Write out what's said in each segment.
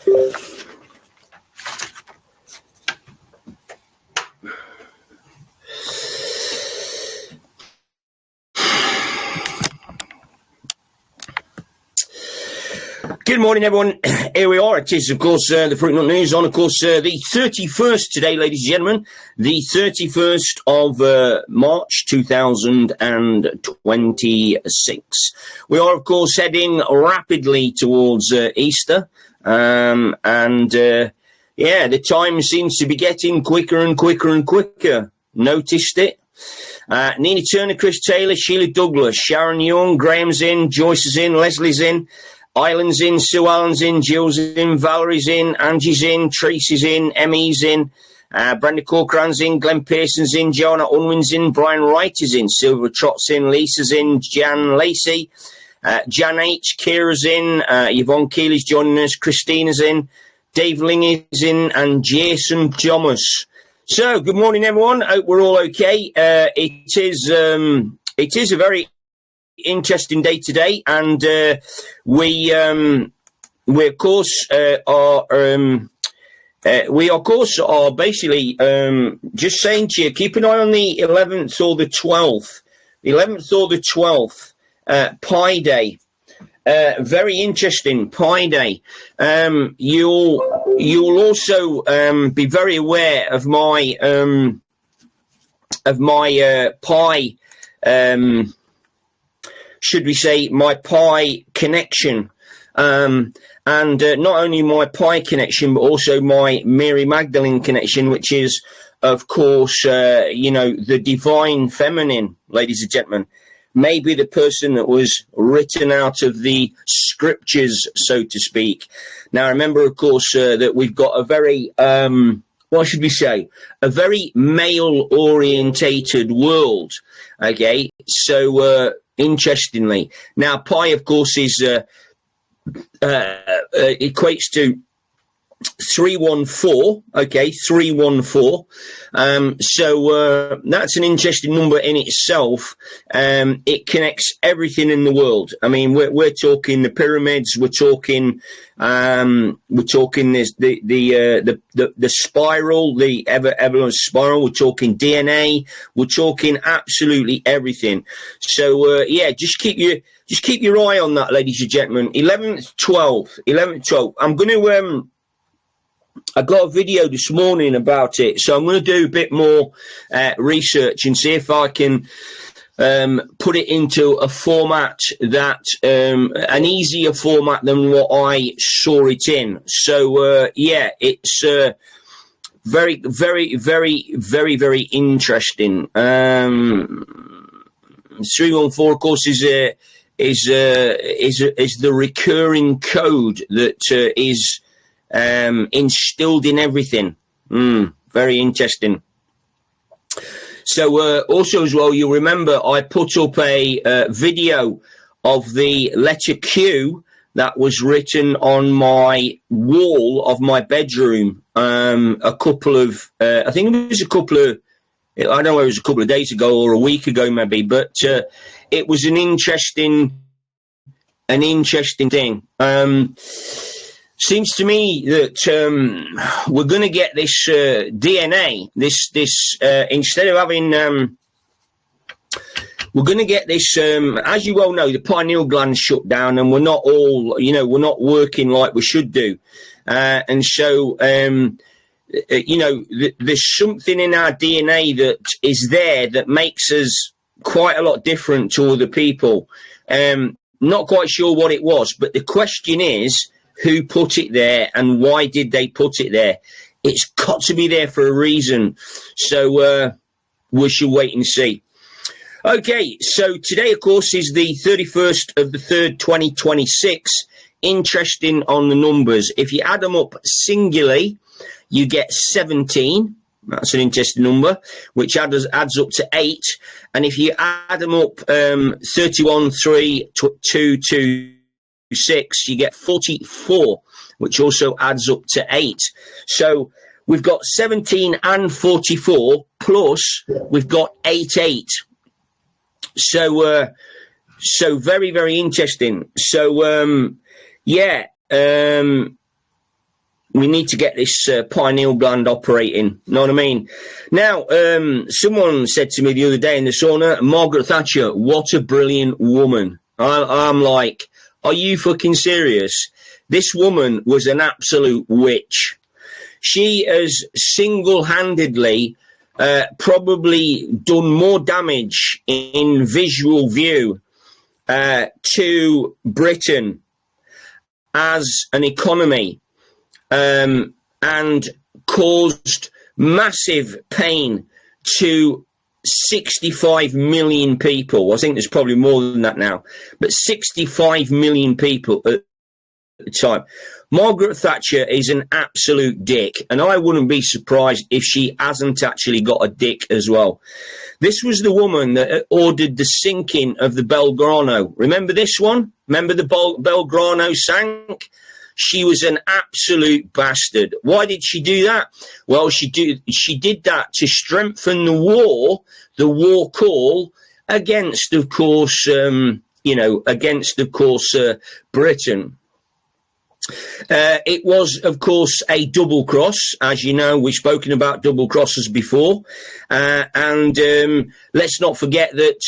Good morning, everyone. Here we are. It is, of course, the Fruit Nut News on, of course, the 31st today, ladies and gentlemen, the 31st of March 2026. We are, of course, heading rapidly towards Easter, yeah, the time seems to be getting quicker and quicker and quicker. Noticed it? Nina Turner, Chris Taylor, Sheila Douglas, Sharon Young, Graham's in, Joyce is in, Leslie's in, Island's in, Sue Allen's in, Jill's in, Valerie's in, Angie's in, Tracy's in, Emmy's in, Brenda Corcoran's in, Glenn Pearson's in, Joanna Unwin's in, Brian Wright is in, Silver Trott's in, Lisa's in, Jan Lacey, Jan H, Kira's in, Yvonne Keeley's joining us, Christina's in, Dave Ling is in, and Jason Thomas. So, good morning, everyone. Hope we're all okay. It is a very interesting day today, and we of course are basically just saying to you, keep an eye on the 11th or the 12th, Pi Day. Very interesting, Pi Day. You'll also be very aware of my Pi. Should we say my Pi connection, and not only my Pi connection, but also my Mary Magdalene connection, which is, of course, the divine feminine, ladies and gentlemen, maybe the person that was written out of the scriptures, so to speak. Now, remember, of course, that we've got a very, what should we say, a very male-orientated world, okay? So, interestingly, now Pi, of course, is equates to 314. Okay, 314. So that's an interesting number in itself. It connects everything in the world. I mean, we're talking the pyramids. We're talking this the spiral, the ever spiral. We're talking DNA. We're talking absolutely everything. So yeah, just keep your eye on that, ladies and gentlemen. 11th, 12th. I'm going to I got a video this morning about it, so I'm going to do a bit more research and see if I can put it into a format that an easier format than what I saw it in. So yeah, it's very, very, very, very, very interesting. 314, of course, is the recurring code that is instilled in everything. Very interesting. So also as well, you'll remember I put up a video of the letter Q that was written on my wall of my bedroom a couple of I think it was a couple of, I don't know, it was a couple of days ago or a week ago maybe, but it was an interesting thing. Seems to me that we're going to get this DNA, this instead of having, we're going to get this, as you well know, the pineal gland shut down, and we're not all, we're not working like we should do. And so, there's something in our DNA that is there that makes us quite a lot different to other people. Not quite sure what it was, but the question is, who put it there and why did they put it there? It's got to be there for a reason. So we shall wait and see. Okay, so today, of course, is the 31st of the 3rd, 2026. Interesting on the numbers. If you add them up singularly, you get 17. That's an interesting number, which adds up to 8. And if you add them up 31, 3, 2, 2, 6, you get 44, which also adds up to 8. So we've got 17 and 44, plus we've got 8, 8. So very, very interesting. So yeah, we need to get this pineal gland operating. Know what I mean? Now, someone said to me the other day in the sauna, Margaret Thatcher, what a brilliant woman. I'm like, are you fucking serious? This woman was an absolute witch. She has single-handedly probably done more damage in visual view to Britain as an economy, and caused massive pain to 65 million people. I think there's probably more than that now, but 65 million people at the time. Margaret Thatcher is an absolute dick, and I wouldn't be surprised if she hasn't actually got a dick as well. This was the woman that ordered the sinking of the Belgrano. Remember this one? Remember the Belgrano sank? She was an absolute bastard. Why did she do that? Well, she did that to strengthen the war call against, of course, Britain. It was, of course, a double cross. As you know, we've spoken about double crosses before. And let's not forget that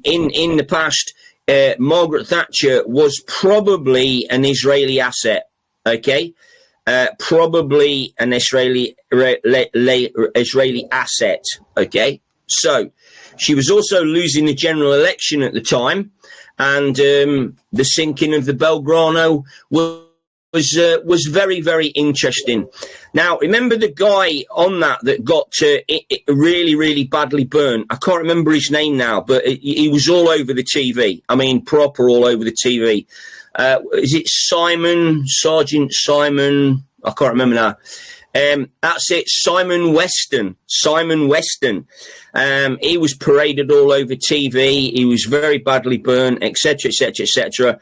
in the past, Margaret Thatcher was probably an Israeli asset, okay? Probably an Israeli asset, okay? So she was also losing the general election at the time, and the sinking of the Belgrano was very, very interesting. Now, remember the guy on that got really, really badly burnt? I can't remember his name now, but he was all over the TV. I mean, proper all over the TV. Is it Sergeant Simon? I can't remember now. That's it, Simon Weston. He was paraded all over TV. He was very badly burnt, etc., etc., etc.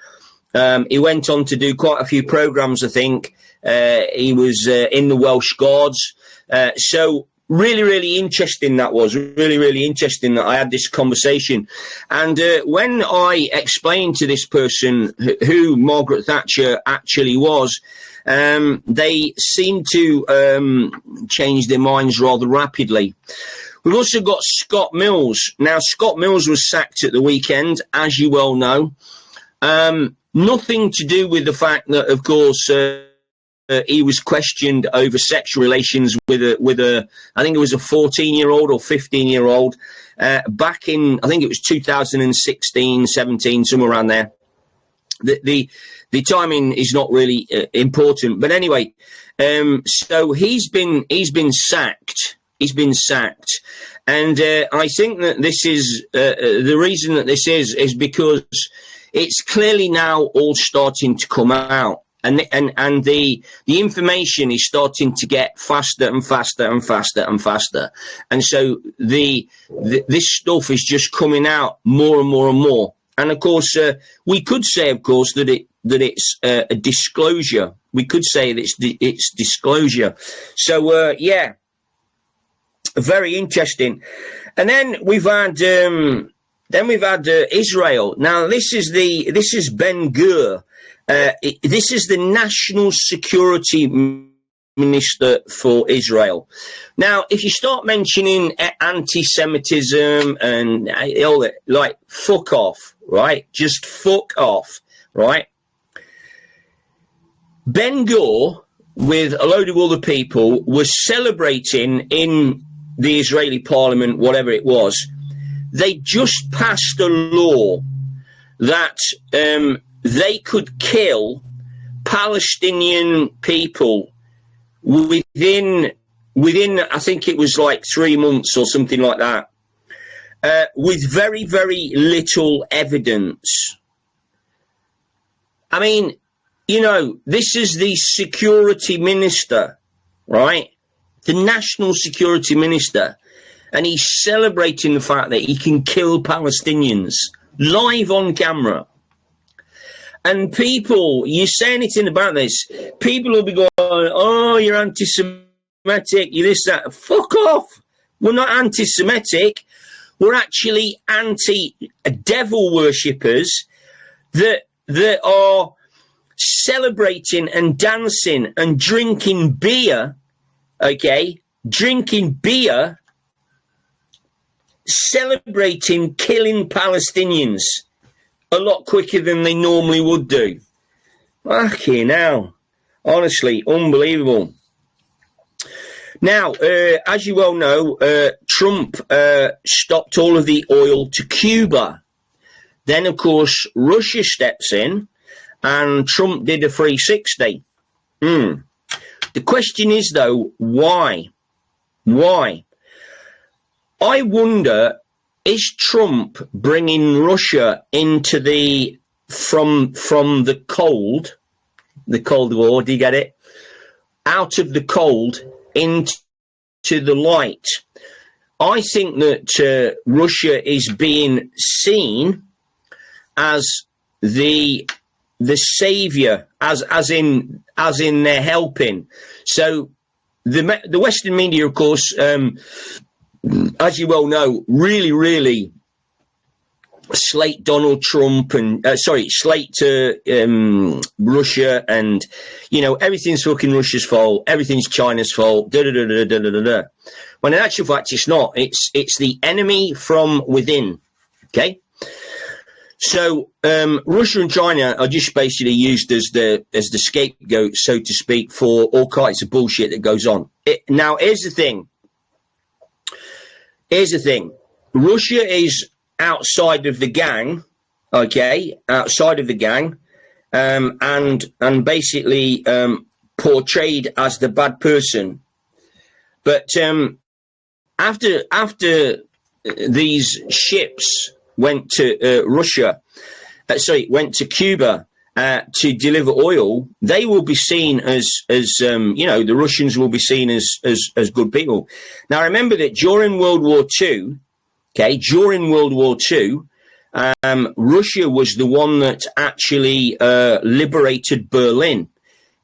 He went on to do quite a few programs, I think. He was in the Welsh Guards. So really, really interesting that was. Really, really interesting that I had this conversation. And when I explained to this person who Margaret Thatcher actually was, they seemed to change their minds rather rapidly. We've also got Scott Mills. Now, Scott Mills was sacked at the weekend, as you well know. Nothing to do with the fact that, of course, he was questioned over sexual relations with a I think it was a 14-year-old or 15-year-old back in, I think it was 2016, 17, somewhere around there. The timing is not really important, but anyway, so he's been sacked. He's been sacked, and I think that this is the reason that this is because it's clearly now all starting to come out, and the information is starting to get faster and faster and faster and faster, and so this stuff is just coming out more and more and more. And of course, we could say, of course, that it's a disclosure. We could say that it's disclosure. So yeah, very interesting. And then we've had Israel. Now this is Ben-Gvir. This is the National Security Minister for Israel. Now, if you start mentioning anti-Semitism and all that, like, fuck off, right? Just fuck off, right? Ben-Gvir, with a load of other people, was celebrating in the Israeli parliament, whatever it was. They just passed a law that they could kill Palestinian people within I think it was like 3 months or something like that, with very, very little evidence. I mean, you know, this is the security minister, right? The national security minister, and he's celebrating the fact that he can kill Palestinians live on camera. And people, you say anything about this, people will be going, oh, you're anti-Semitic, you this, that. Fuck off. We're not anti-Semitic. We're actually anti-devil worshippers that are celebrating and dancing and drinking beer, okay, drinking beer, celebrating killing Palestinians a lot quicker than they normally would do. Fucking hell. Honestly, unbelievable. Now, as you well know, Trump stopped all of the oil to Cuba. Then, of course, Russia steps in, and Trump did a 360. The question is, though, why? Why? I wonder, is Trump bringing Russia into the from the Cold War? Do you get it? Out of the cold into the light. I think that Russia is being seen as the savior, as in they're helping. So the Western media, of course, as you well know, really slate Donald Trump and slate Russia, and everything's fucking Russia's fault, everything's China's fault. When in actual fact, it's not. It's the enemy from within. Okay. So Russia and China are just basically used as the scapegoat, so to speak, for all kinds of bullshit that goes on. Now, here's the thing. Russia is outside of the gang, okay, outside of the gang, and basically portrayed as the bad person. But after these ships went to went to Cuba to deliver oil, they will be seen as the Russians will be seen as good people. Now, remember that during World War II, Russia was the one that actually liberated Berlin.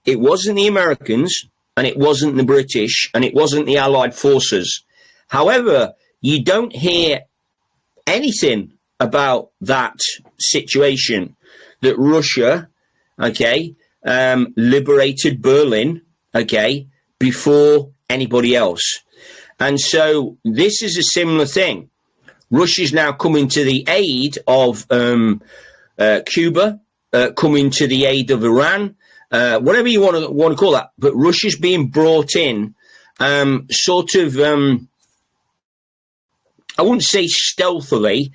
It wasn't the Americans, and it wasn't the British, and it wasn't the Allied forces. However, you don't hear anything about that situation, that Russia, liberated Berlin, before anybody else. And so this is a similar thing. Russia's now coming to the aid of Cuba, coming to the aid of Iran, whatever you want to call that. But Russia's being brought in, I wouldn't say stealthily,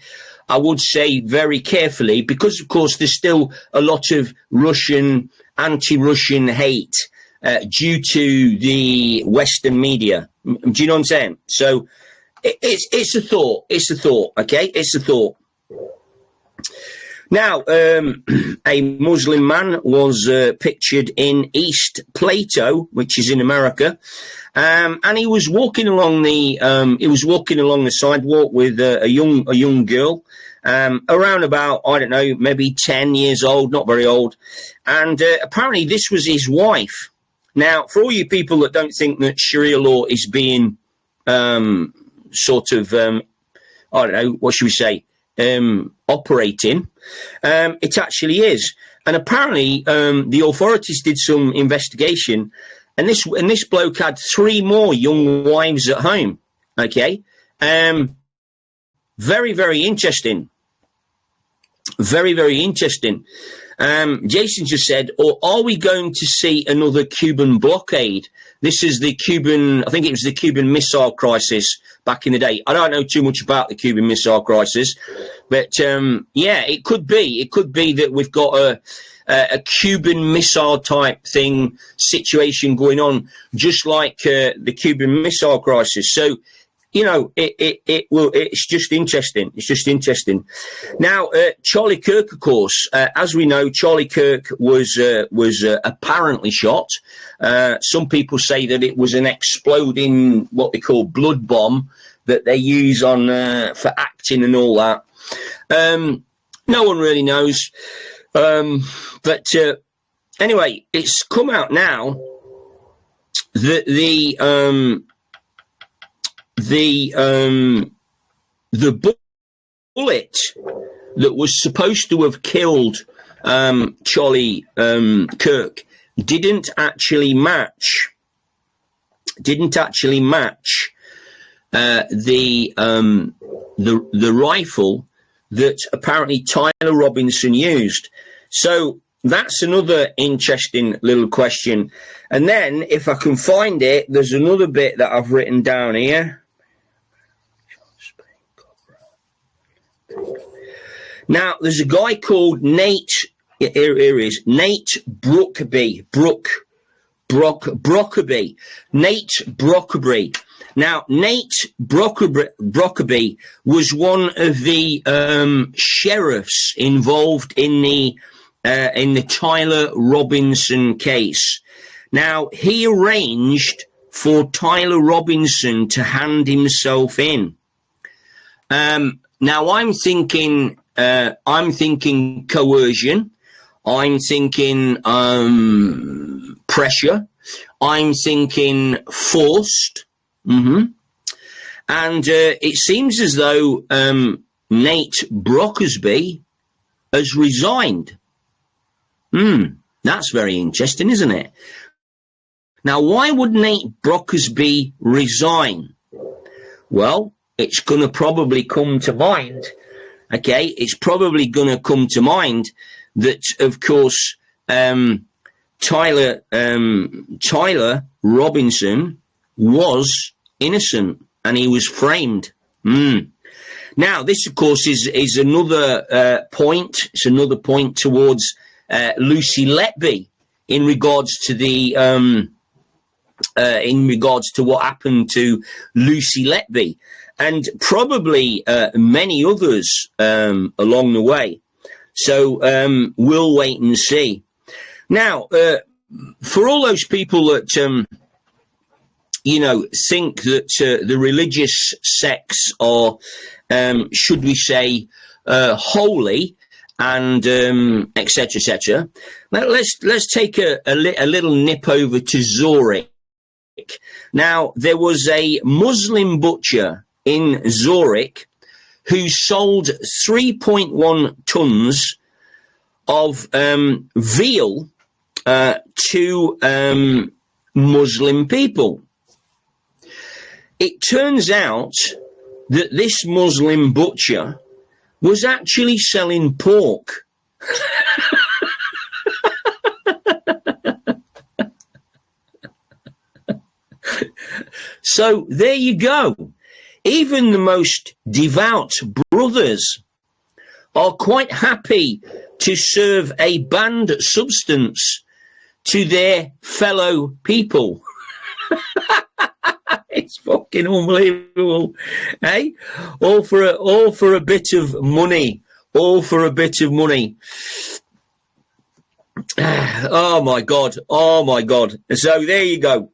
I would say very carefully, because, of course, there's still a lot of anti-Russian hate due to the Western media. Do you know what I'm saying? So it's a thought. It's a thought, okay? It's a thought. Now, a Muslim man was pictured in East Plato, which is in America, and he was walking along the sidewalk with a young girl, around about, I don't know, maybe 10 years old, not very old, and apparently this was his wife. Now, for all you people that don't think that Sharia law is being I don't know, what should we say, operating, it actually is. And apparently the authorities did some investigation, and this bloke had 3 more young wives at home. Okay, very, very interesting. Very, very interesting. Jason just said, or are we going to see another Cuban blockade? This is the I think it was the Cuban Missile Crisis back in the day. I don't know too much about the Cuban Missile Crisis, but it could be. It could be that we've got a Cuban missile type situation going on, just like the Cuban Missile Crisis. So, it's just interesting. It's just interesting. Now, Charlie Kirk, of course, as we know, Charlie Kirk was apparently shot. Some people say that it was an exploding, what they call blood bomb, that they use on for acting and all that. No one really knows. But anyway, it's come out now that the bullet that was supposed to have killed Charlie Kirk didn't actually match the rifle that apparently Tyler Robinson used. So that's another interesting little question. And then, if I can find it, there's another bit that I've written down here. Now, there's a guy called Nate. Here he is, Nate Brockaby. Brockaby. Nate Brockaby. Now, Nate Brockaby was one of the sheriffs involved in the Tyler Robinson case. Now, he arranged for Tyler Robinson to hand himself in. Now, I'm thinking coercion. I'm thinking pressure. I'm thinking forced. And it seems as though Nate Brockaby has resigned. That's very interesting, isn't it? Now, why would Nate Brockaby resign? Well, it's going to probably come to mind. Okay, it's probably going to come to mind that, of course, Tyler Robinson was innocent and he was framed. Now, this, of course, is another point. It's another point towards Lucy Letby in regards to what happened to Lucy Letby, and probably many others along the way. So we'll wait and see. Now, for all those people that think that the religious sects are, should we say, holy, and etc. etc. Let's take a little nip over to Zurich. Now, there was a Muslim butcher in Zurich who sold 3.1 tons of veal to Muslim people. It turns out that this Muslim butcher was actually selling pork. So there you go. Even the most devout brothers are quite happy to serve a banned substance to their fellow people. It's fucking unbelievable, eh? All for a bit of money. All for a bit of money. Oh my God. So there you go.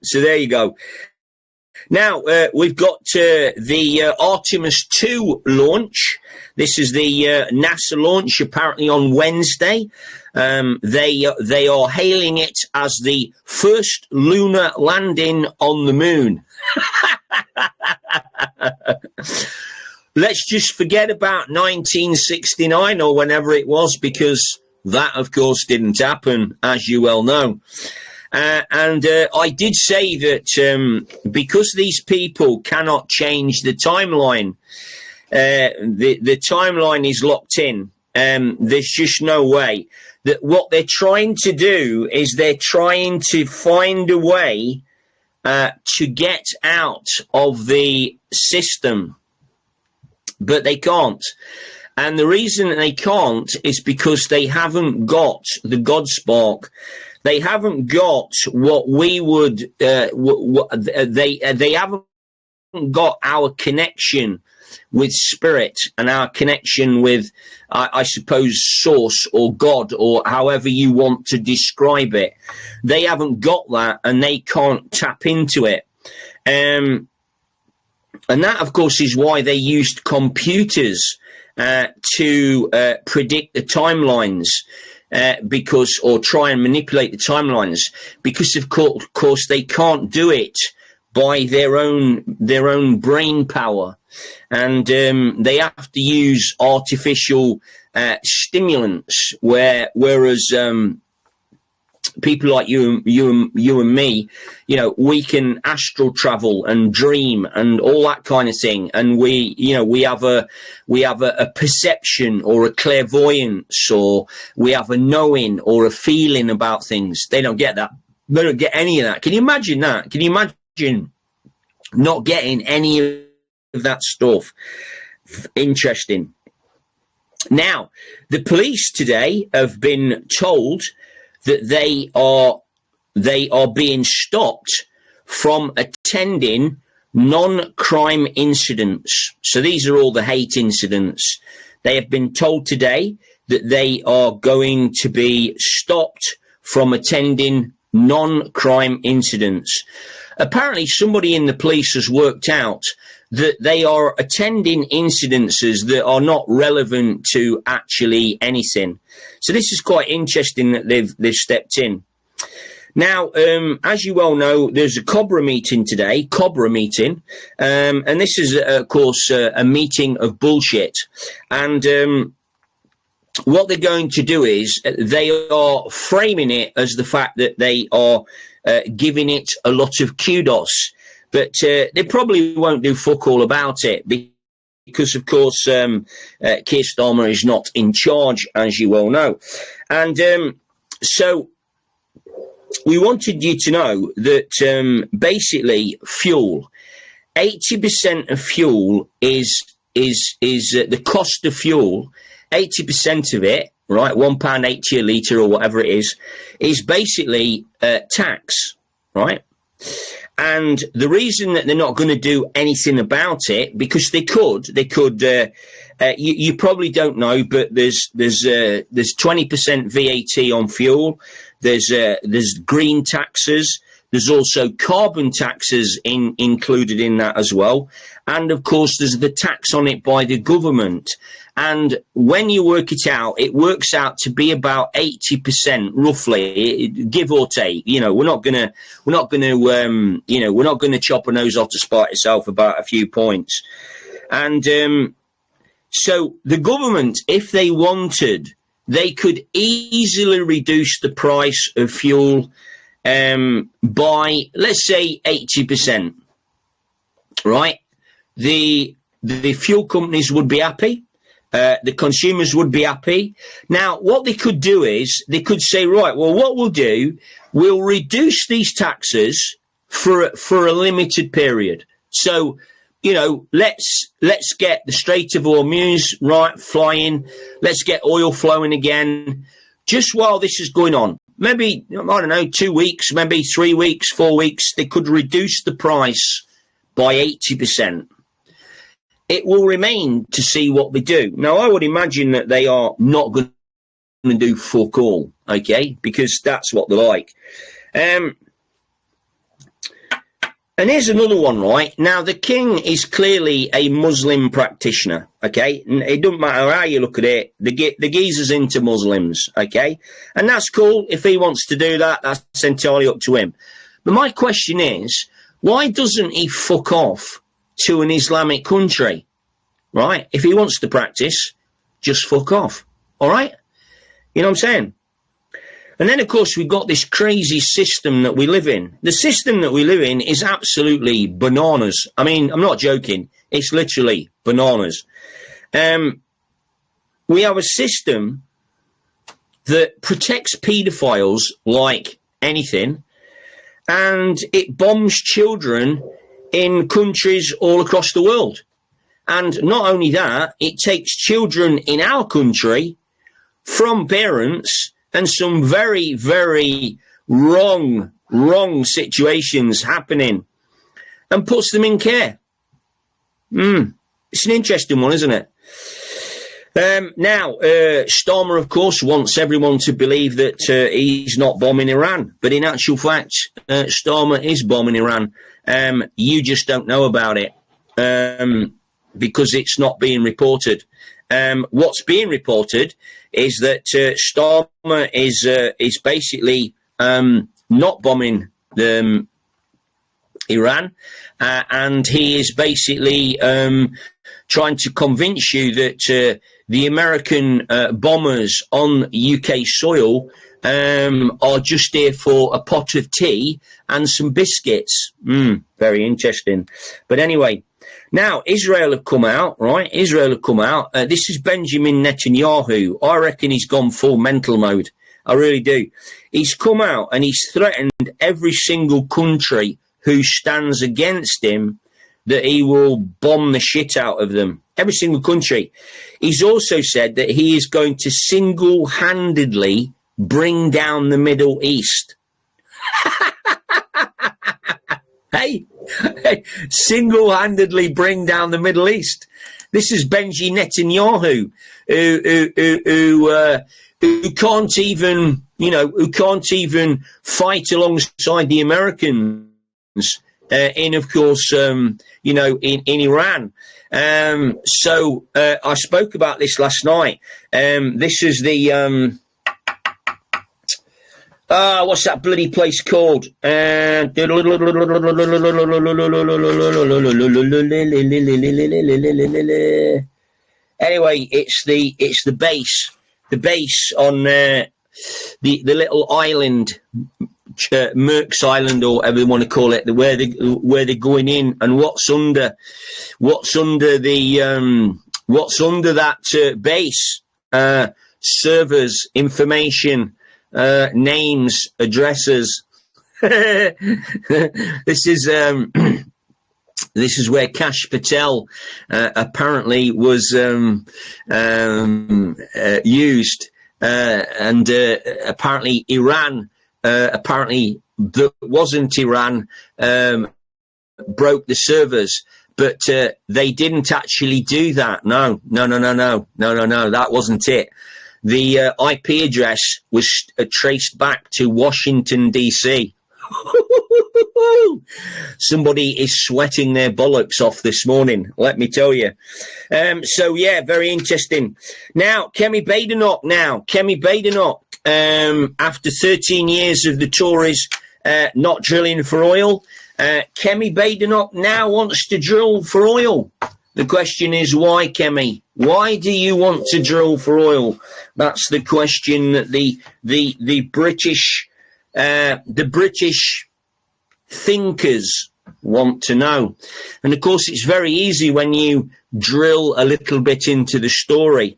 Now, we've got the Artemis 2 launch. This is the NASA launch, apparently on Wednesday. They are hailing it as the first lunar landing on the moon. Let's just forget about 1969 or whenever it was, because that, of course, didn't happen, as you well know. And I did say that because these people cannot change the timeline, the timeline is locked in. There's just no way. That what they're trying to do is they're trying to find a way to get out of the system, but they can't. And the reason they can't is because they haven't got the God spark. They haven't got what we would. They haven't got our connection with spirit and our connection with, I suppose, source or God, or however you want to describe it. They haven't got that, and they can't tap into it. And that, of course, is why they used computers to predict the timelines. Or try and manipulate the timelines, because of course they can't do it by their own brain power, and they have to use artificial stimulants, whereas people like you and me, we can astral travel and dream and all that kind of thing, and we have a perception or a clairvoyance, or we have a knowing or a feeling about things. They don't get that. They don't get any of that. Can you imagine that? Can you imagine not getting any of that stuff? Interesting. Now, the police today have been told that they are being stopped from attending non-crime incidents. So these are all the hate incidents. They have been told today that they are going to be stopped from attending non-crime incidents. Apparently, somebody in the police has worked out that they are attending incidences that are not relevant to actually anything. So this is quite interesting that they've stepped in. Now, as you well know, there's a Cobra meeting today, and this is, of course, a meeting of bullshit. And what they're going to do is they are framing it as the fact that they are giving it a lot of kudos. But they probably won't do fuck all about it because, of course, Keir Starmer is not in charge, as you well know. And so we wanted you to know that basically fuel, 80% of fuel is the cost of fuel, 80% of it, right, £1.80 a litre or whatever it is basically tax, right? And the reason that they're not going to do anything about it, because they could, you probably don't know, but there's 20% VAT on fuel. There's green taxes. There's also carbon taxes included in that as well. And of course, there's the tax on it by the government. And when you work it out, it works out to be about 80%, roughly, give or take. We're not gonna chop a nose off to spite itself about a few points. And so the government, if they wanted, they could easily reduce the price of fuel by, let's say, 80%. Right? The fuel companies would be happy. The consumers would be happy. Now, what they could do is they could say, right, well, what we'll do, we'll reduce these taxes for a limited period. So, let's get the Strait of Hormuz right flying. Let's get oil flowing again. Just while this is going on, maybe, I don't know, 2 weeks, maybe 3 weeks, 4 weeks, they could reduce the price by 80%. It will remain to see what they do. Now, I would imagine that they are not going to do fuck all, okay, because that's what they're like. And here's another one, right? Now, the king is clearly a Muslim practitioner, okay? And it doesn't matter how you look at it. The geezer's into Muslims, okay? And that's cool. If he wants to do that, that's entirely up to him. But my question is, why doesn't he fuck off to an Islamic country, right? If he wants to practice, just fuck off, all right? You know what I'm saying? And then, of course, we've got this crazy system that we live in. The system that we live in is absolutely bananas. I mean, I'm not joking. It's literally bananas. We have a system that protects paedophiles like anything, and it bombs children in countries all across the world. And not only that, it takes children in our country from parents and some very, very wrong situations happening and puts them in care. It's an interesting one, isn't it? Now, Starmer, of course, wants everyone to believe that he's not bombing Iran. But in actual fact, Starmer is bombing Iran. You just don't know about it because it's not being reported. What's being reported is that Starmer is basically not bombing Iran, and he is basically trying to convince you that the American bombers on UK soil are just here for a pot of tea and some biscuits. Very interesting. But anyway, now Israel have come out, right? Israel have come out. This is Benjamin Netanyahu. I reckon he's gone full mental mode. I really do. He's come out and he's threatened every single country who stands against him that he will bomb the shit out of them. Every single country. He's also said that he is going to single-handedly bring down the Middle East. Hey, single-handedly bring down the Middle East. This is Benji Netanyahu, who can't even, who can't even fight alongside the Americans in, of course, in Iran. So I spoke about this last night. This is the what's that bloody place called? Anyway, it's the base. The base on the little island, Merck's Island, or whatever you want to call it, where they're going in, and what's under that base, servers, information, names, addresses. This is where Kash Patel apparently was used, and apparently Iran, apparently that wasn't Iran, broke the servers, but they didn't actually do that. No, that wasn't it. The IP address was traced back to Washington, D.C. Somebody is sweating their bollocks off this morning, let me tell you. So, yeah, very interesting. Now, Kemi Badenoch after 13 years of the Tories not drilling for oil, Kemi Badenoch now wants to drill for oil. The question is, why, Kemi? Why do you want to drill for oil? That's the question that the British thinkers want to know. And of course, it's very easy when you drill a little bit into the story.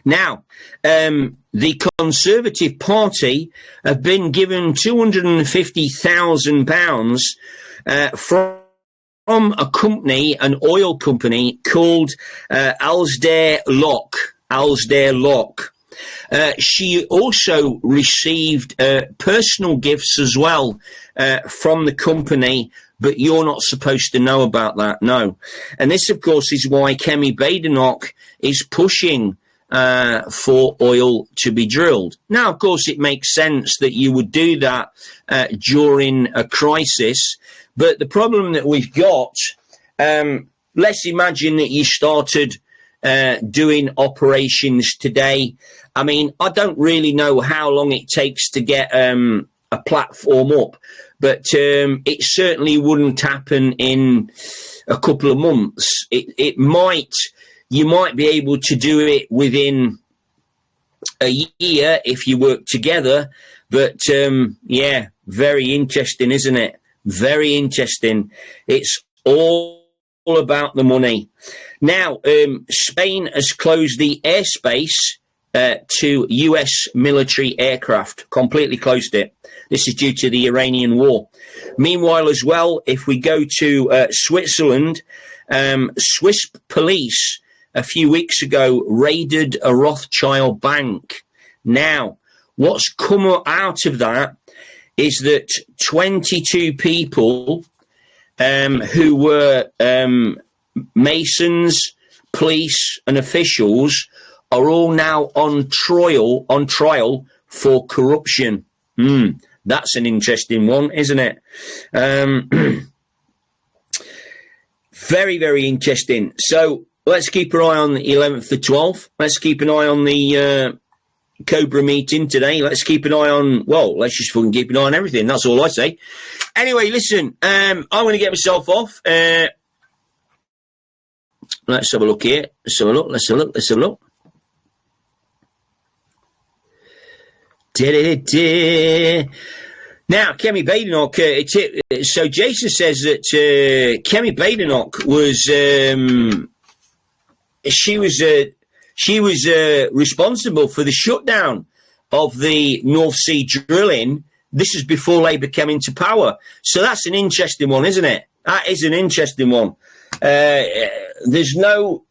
Now, the Conservative Party have been given £250,000 from a company, an oil company called Alsdale Lock. She also received personal gifts as well from the company, but you're not supposed to know about that, no. And this, of course, is why Kemi Badenoch is pushing for oil to be drilled. Now, of course, it makes sense that you would do that during a crisis, but the problem that we've got, let's imagine that you started doing operations today. I mean, I don't really know how long it takes to get a platform up, but it certainly wouldn't happen in a couple of months. You might be able to do it within a year if you work together, but yeah, very interesting, isn't it? Very interesting. It's all about the money. Now, Spain has closed the airspace to US military aircraft, completely closed it. This is due to the Iranian war. Meanwhile, as well, if we go to Switzerland, Swiss police a few weeks ago raided a Rothschild bank. Now, what's come out of that is that 22 people who were Masons, police and officials are all now on trial for corruption. That's an interesting one, isn't it? Very, very interesting. So let's keep an eye on the 11th to 12th. Let's keep an eye on the Cobra meeting today. Let's keep an eye on, well, let's just fucking keep an eye on everything. That's all I say. Anyway, listen, I'm going to get myself off. Let's have a look here. Let's have a look. Now, Kemi Badenoch, so Jason says that Kemi Badenoch was, she was responsible for the shutdown of the North Sea drilling. This is before Labour came into power. So that's an interesting one, isn't it? That is an interesting one. There's no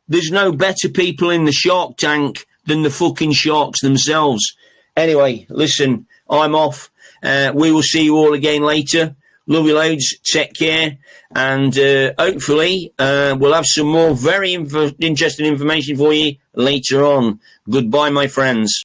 better people in the Shark Tank than the fucking sharks themselves. Anyway, listen, I'm off. We will see you all again later. Love you loads. Take care. And hopefully we'll have some more very interesting information for you later on. Goodbye, my friends.